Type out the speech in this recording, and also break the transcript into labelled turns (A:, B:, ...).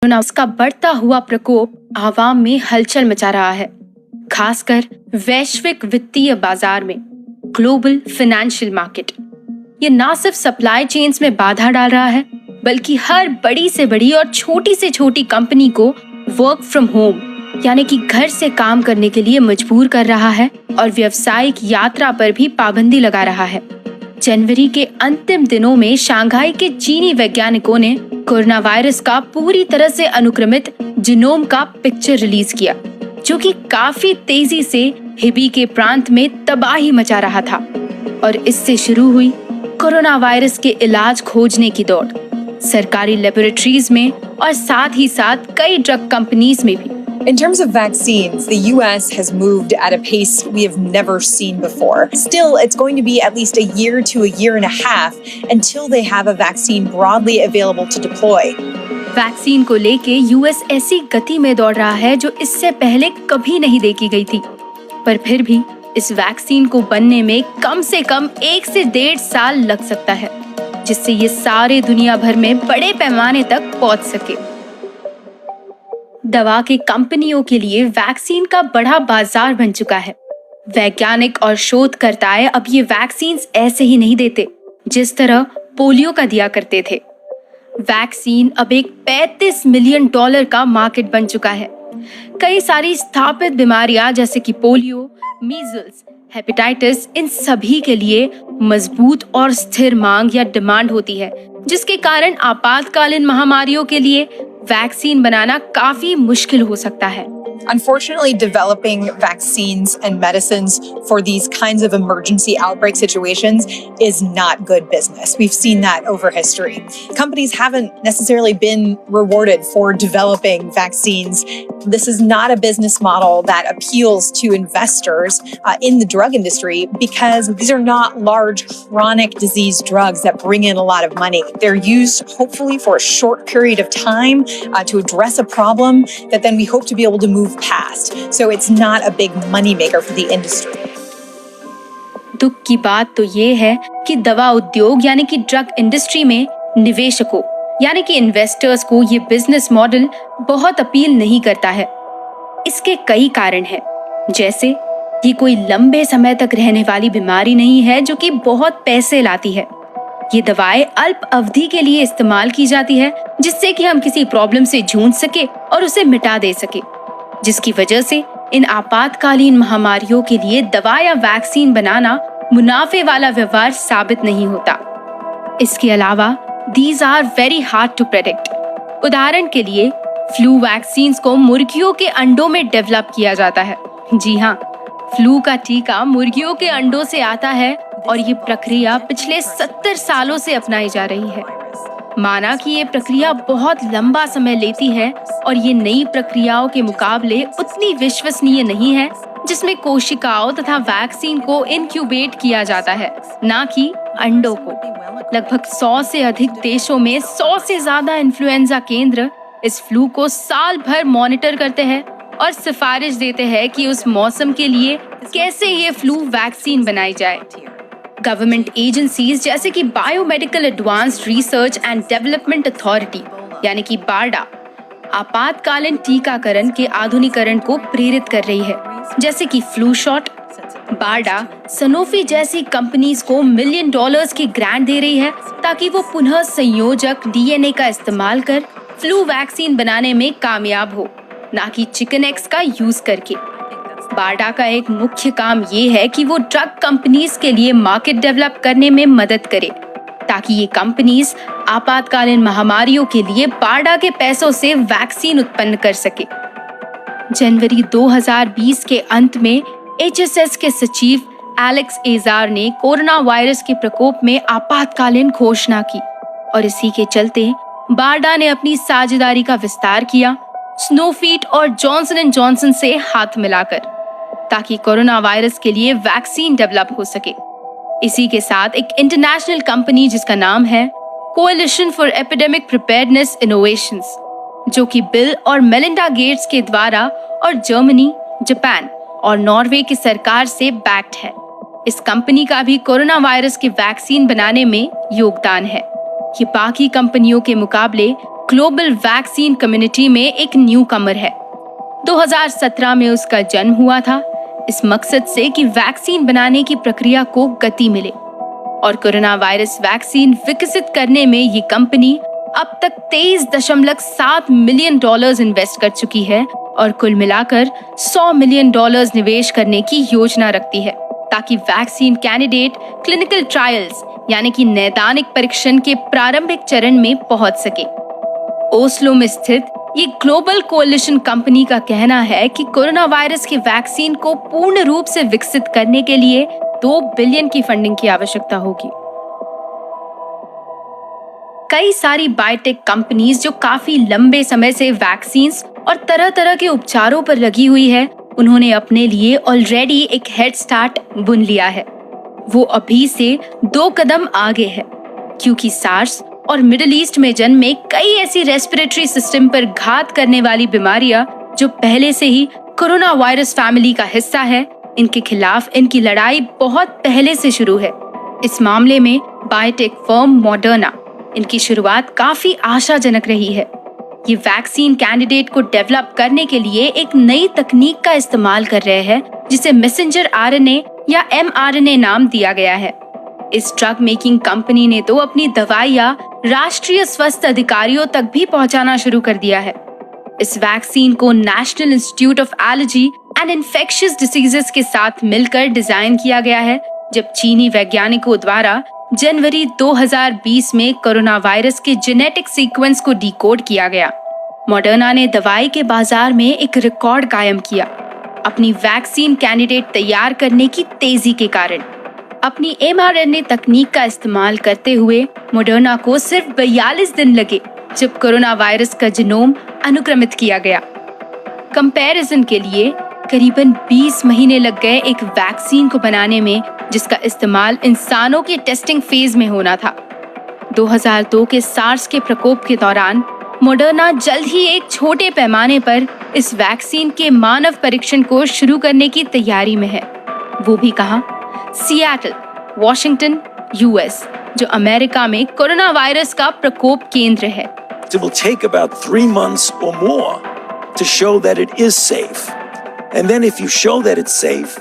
A: Corona का बढ़ता हुआ प्रकोप आवाम में हलचल मचा रहा है, खासकर वैश्विक वित्तीय बाजार में। ग्लोबल फाइनेंशियल मार्केट ये ना सिर्फ सप्लाई चेन्स में बाधा डाल रहा है, बल्कि हर बड़ी से बड़ी और छोटी से छोटी कंपनी को वर्क फ्रॉम होम यानी कि घर से काम करने के लिए मजबूर कर रहा है और व्यावसायिक यात्रा पर भी पाबंदी लगा रहा है। जनवरी के अंतिम दिनों में शंघाई के चीनी वैज्ञानिकों ने कोरोना वायरस का पूरी तरह से अनुक्रमित जीनोम का पिक्चर रिलीज किया, जो कि काफी तेजी से हिबी के प्रांत में तबाही मचा रहा था। और इससे शुरू हुई कोरोना वायरस के इलाज खोजने की दौड़, सरकारी लेबोरेटरीज में और साथ ही साथ कई ड्रग कंपनीज में भी।
B: In terms of vaccines, the US has moved at a pace we have never seen before. Still, it's going to be at least a year to a year and a half until they have a vaccine broadly available to deploy.
A: Vaccine को लेके US ऐसी गति में दौड़ रहा है जो इससे पहले कभी नहीं देखी गई थी। पर फिर भी इस वैक्सीन को बनने में कम से कम 1 से 1.5 साल लग सकता है, जिससे ये सारे दुनिया भर में बड़े पैमाने तक पहुंच सके। दवा के कंपनियों के लिए वैक्सीन का बड़ा बाजार बन चुका है। वैज्ञानिक और शोधकर्ताएं अब ये वैक्सीन ऐसे ही नहीं देते जिस तरह पोलियो का दिया करते थे। वैक्सीन अब एक $35 मिलियन का मार्केट बन चुका है। कई सारी स्थापित बीमारियां जैसे कि पोलियो, मीजल्स, हेपेटाइटिस, इन सभी के लिए मजबूत और स्थिर मांग या डिमांड होती है, जिसके कारण आपातकालीन महामारियों के लिए वैक्सीन बनाना काफी मुश्किल हो सकता है।
B: Unfortunately, developing vaccines and medicines for these kinds of emergency outbreak situations is not good business. We've seen that over history. Companies haven't necessarily been rewarded for developing vaccines. This is not a business model that appeals to investors in the drug industry because these are not large chronic disease drugs that bring in a lot of money. They're used hopefully for a short period of time to address a problem that then we hope to be able to move past. So it's not a big money maker for the industry.
A: दुख की बात तो ये है कि दवा उद्योग यानी कि ड्रग इंडस्ट्री में निवेशकों यानी कि इन्वेस्टर्स को ये बिजनेस मॉडल बहुत अपील नहीं करता है। इसके कई कारण हैं, जैसे ये कोई लंबे समय तक रहने वाली बीमारी नहीं है जो कि बहुत पैसे लाती है। ये दवाएं अल्प अवधि के लिए इस्तेमाल की जाती है, जिससे कि हम किसी प्रॉब्लम से जूझ सके और उसे मिटा दे सके, जिसकी वजह से इन आपातकालीन महामारियों के लिए दवा या वैक्सीन बनाना मुनाफे वाला व्यवहार साबित नहीं होता। इसके अलावा these are very hard to predict। उदाहरण के लिए फ्लू वैक्सीन को मुर्गियों के अंडों में डेवलप किया जाता है। जी हाँ, फ्लू का टीका मुर्गियों के अंडों से आता है और ये प्रक्रिया पिछले 70 सालों से अपनाई जा रही है। माना कि ये प्रक्रिया बहुत लंबा समय लेती है और ये नई प्रक्रियाओं के मुकाबले उतनी विश्वसनीय नहीं है, जिसमें कोशिकाओं तथा वैक्सीन को इनक्यूबेट किया जाता है, ना कि अंडों को। लगभग 100 से अधिक देशों में 100 से ज्यादा इन्फ्लुएंजा केंद्र इस फ्लू को साल भर मॉनिटर करते हैं और सिफारिश देते हैं कि उस मौसम के लिए कैसे ये फ्लू वैक्सीन बनाई जाए। गवर्नमेंट एजेंसीज जैसे कि biomedical advanced research and development authority यानी कि बारडा आपातकालीन टीकाकरण के आधुनिकीकरण को प्रेरित कर रही है, जैसे कि फ्लू शॉट। बारडा सनोफी जैसी कंपनीज को $1 मिलियन की ग्रांट दे रही है ताकि वो पुनः संयोजक डीएनए का इस्तेमाल कर फ्लू वैक्सीन बनाने में कामयाब हो, ना कि चिकन एग्स का यूज करके। बारडा का एक मुख्य काम ये है कि वो ड्रग कंपनीज के लिए मार्केट डेवलप करने में मदद करे, ताकि ये कंपनीज आपातकालीन महामारियों के लिए बारडा के पैसों से वैक्सीन उत्पन्न कर सके। जनवरी 2020 के अंत में HHS के सचिव एलेक्स एजार ने कोरोना वायरस के प्रकोप में आपातकालीन घोषणा की और इसी के चलते बारडा ने अपनी साझेदारी का विस्तार किया स्नोफीट और जॉनसन एंड जॉनसन से हाथ मिलाकर, ताकि कोरोना वायरस के लिए वैक्सीन डेवलप हो सके। इसी के साथ एक इंटरनेशनल कंपनी जिसका नाम है coalition for epidemic preparedness innovations, जो कि बिल और मेलिंडा गेट्स के द्वारा और जर्मनी, जापान और नॉर्वे की सरकार से बैक्ड है। इस कंपनी का भी कोरोना वायरस के वैक्सीन बनाने में योगदान है। ये बाकी कंपनियों के मुकाबले ग्लोबल वैक्सीन कम्युनिटी में एक न्यू कमर है। 2017 में उसका जन्म हुआ था, इस मकसद से कि वैक्सीन बनाने की प्रक्रिया को गति मिले। और कोरोना वायरस वैक्सीन विकसित करने में ये कंपनी अब तक $23.7 मिलियन इन्वेस्ट कर चुकी है और कुल मिलाकर $100 मिलियन निवेश करने की योजना रखती है, ताकि वैक्सीन कैंडिडेट क्लिनिकल ट्रायल्स यानी कि नैदानिक परीक्षण के प्रारंभिक चरण में पहुंच सके। ओस्लो में स्थित ये ग्लोबल कोalition कंपनी का कहना है कि कोरोना वायरस के वैक्सीन को पूर्ण रूप से विकसित करने के लिए 2 बिलियन की फंडिंग की आवश्यकता होगी। कई सारी बायोटेक कंपनीज जो काफी लंबे समय से वैक्सीन्स और तरह तरह के उपचारों पर लगी हुई है, उन्होंने अपने लिए ऑलरेडी एक हेड स्टार्ट बुन लिया है। वो अभी से 2 कदम आगे है, क्योंकि सार्स और मिडिल ईस्ट में जन्मे कई ऐसी रेस्पिरेटरी सिस्टम पर घात करने वाली बीमारियां जो पहले से ही कोरोना वायरस फैमिली का हिस्सा है, इनके खिलाफ इनकी लड़ाई बहुत पहले से शुरू है। इस मामले में बायोटेक फर्म मॉडर्ना, इनकी शुरुआत काफी आशाजनक रही है। ये वैक्सीन कैंडिडेट को डेवलप करने के लिए एक नई तकनीक का इस्तेमाल कर रहे हैं, जिसे मैसेंजर आरएनए या mRNA नाम दिया गया है। इस ड्रग मेकिंग कंपनी ने तो अपनी दवाइयां राष्ट्रीय स्वास्थ्य अधिकारियों तक भी पहुंचाना शुरू कर दिया है। इस वैक्सीन को national institute of allergy and infectious diseases के साथ मिलकर डिजाइन किया गया है, जब चीनी वैज्ञानिकों द्वारा जनवरी 2020 में कोरोना वायरस के जेनेटिक सीक्वेंस को डिकोड किया गया। मॉडर्ना ने दवाई के बाजार में एक रिकॉर्ड कायम किया, अपनी वैक्सीन कैंडिडेट तैयार करने की तेजी के कारण। अपनी mRNA तकनीक का इस्तेमाल करते हुए मॉडर्ना को सिर्फ 42 दिन लगे, जब कोरोना वायरस का जीनोम अनुक्रमित किया गया। कंपैरिजन के लिए करीबन 20 महीने लग गए एक वैक्सीन को बनाने में, जिसका इस्तेमाल इंसानों के टेस्टिंग फेज में होना था। 2002 के सार्स के प्रकोप के दौरान मॉडर्ना जल्द ही एक छोटे पैमाने पर इस वैक्सीन के मानव परीक्षण को शुरू करने की तैयारी में है। वो भी कहां? सिएटल, वॉशिंगटन, यूएस, जो अमेरिका में कोरोना वायरस का प्रकोप केंद्र है।
C: It will take about 3 months or more to show that it is safe. And then if you show that it's safe,